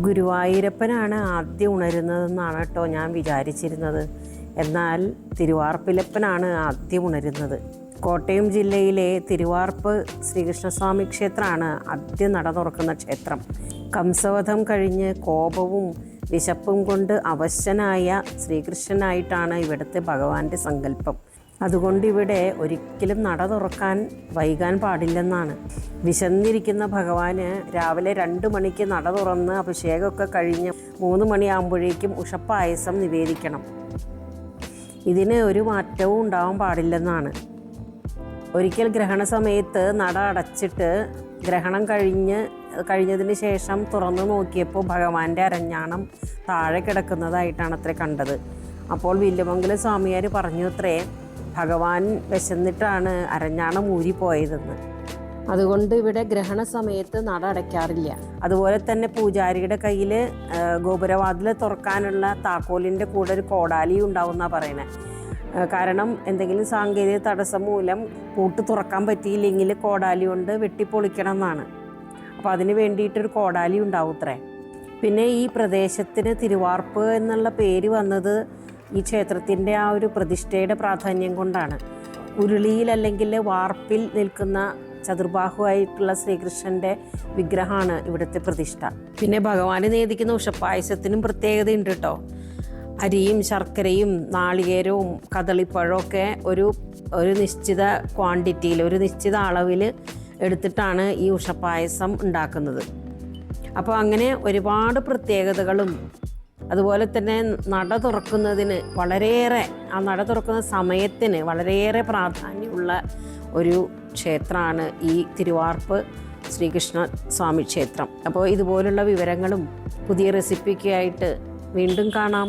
ഗുരുവായൂരപ്പനാണ് ആദ്യം ഉണരുന്നതെന്നാണ് കേട്ടോ ഞാൻ വിചാരിച്ചിരുന്നത്. എന്നാൽ തിരുവാർപ്പിലപ്പനാണ് ആദ്യം ഉണരുന്നത്. കോട്ടയം ജില്ലയിലെ തിരുവാർപ്പ് ശ്രീകൃഷ്ണസ്വാമി ക്ഷേത്രമാണ് ആദ്യം നട തുറക്കുന്ന ക്ഷേത്രം. കംസവധം കഴിഞ്ഞ് കോപവും വിശപ്പും കൊണ്ട് അവശനായ ശ്രീകൃഷ്ണനായിട്ടാണ് ഇവിടുത്തെ ഭഗവാന്റെ സങ്കല്പം. അതുകൊണ്ട് ഇവിടെ ഒരിക്കലും നട തുറക്കാൻ വൈകാൻ പാടില്ലെന്നാണ്. വിശന്നിരിക്കുന്ന ഭഗവാന് രാവിലെ 2 മണിക്ക് നട തുറന്ന് അഭിഷേകമൊക്കെ കഴിഞ്ഞ് 3 മണിയാകുമ്പോഴേക്കും ഉഷപ്പായസം നിവേദിക്കണം. ഇതിന് ഒരു മാറ്റവും ഉണ്ടാവാൻ പാടില്ലെന്നാണ്. ഒരിക്കൽ ഗ്രഹണ സമയത്ത് നട അടച്ചിട്ട് ഗ്രഹണം കഴിഞ്ഞതിന് ശേഷം തുറന്നു നോക്കിയപ്പോൾ ഭഗവാന്റെ അരഞ്ഞാണം താഴെ കിടക്കുന്നതായിട്ടാണ് അത്ര കണ്ടത്. അപ്പോൾ വില്യമംഗലം സ്വാമിയാർ പറഞ്ഞു അത്രേ, ഭഗവാൻ വിശന്നിട്ടാണ് അരഞ്ഞാണം ഊരിപ്പോയതെന്ന്. അതുകൊണ്ട് ഇവിടെ ഗ്രഹണ സമയത്ത് നട അടയ്ക്കാറില്ല. അതുപോലെ തന്നെ പൂജാരിയുടെ കയ്യിൽ ഗോപുരവാതിൽ തുറക്കാനുള്ള താക്കോലിൻ്റെ കൂടെ ഒരു കോടാലി ഉണ്ടാവുമെന്നാണ് പറയണേ. കാരണം എന്തെങ്കിലും സാങ്കേതിക തടസ്സം മൂലം പൂട്ട് തുറക്കാൻ പറ്റിയില്ലെങ്കിൽ കോടാലി കൊണ്ട് വെട്ടിപ്പൊളിക്കണം എന്നാണ്. അപ്പോൾ അതിന് വേണ്ടിയിട്ടൊരു കോടാലി ഉണ്ടാവുത്രേ. പിന്നെ ഈ പ്രദേശത്തിന് തിരുവാർപ്പ് എന്നുള്ള പേര് വന്നത് ഈ ക്ഷേത്രത്തിൻ്റെ ആ ഒരു പ്രതിഷ്ഠയുടെ പ്രാധാന്യം കൊണ്ടാണ്. ഉരുളിയിൽ അല്ലെങ്കിൽ വാർപ്പിൽ നിൽക്കുന്ന ചതുർബാഹുവായിട്ടുള്ള ശ്രീകൃഷ്ണൻ്റെ വിഗ്രഹമാണ് ഇവിടുത്തെ പ്രതിഷ്ഠ. പിന്നെ ഭഗവാന് നേദിക്കുന്ന ഉഷപ്പായസത്തിനും പ്രത്യേകതയുണ്ട് കേട്ടോ. അരിയും ശർക്കരയും നാളികേരവും കദളിപ്പഴവും ഒക്കെ ഒരു നിശ്ചിത ക്വാണ്ടിറ്റിയിൽ, ഒരു നിശ്ചിത അളവിൽ എടുത്തിട്ടാണ് ഈ ഉഷപ്പായസം ഉണ്ടാക്കുന്നത്. അപ്പോൾ അങ്ങനെ ഒരുപാട് പ്രത്യേകതകളും, അതുപോലെ തന്നെ നട തുറക്കുന്നതിന് വളരെയേറെ, ആ നട തുറക്കുന്ന സമയത്തിന് വളരെയേറെ പ്രാധാന്യമുള്ള ഒരു ക്ഷേത്രമാണ് ഈ തിരുവാർപ്പ് ശ്രീകൃഷ്ണ സ്വാമി ക്ഷേത്രം. അപ്പോൾ ഇതുപോലുള്ള വിവരങ്ങളും പുതിയ റെസിപ്പിയൊക്കെ ആയിട്ട് വീണ്ടും കാണാം.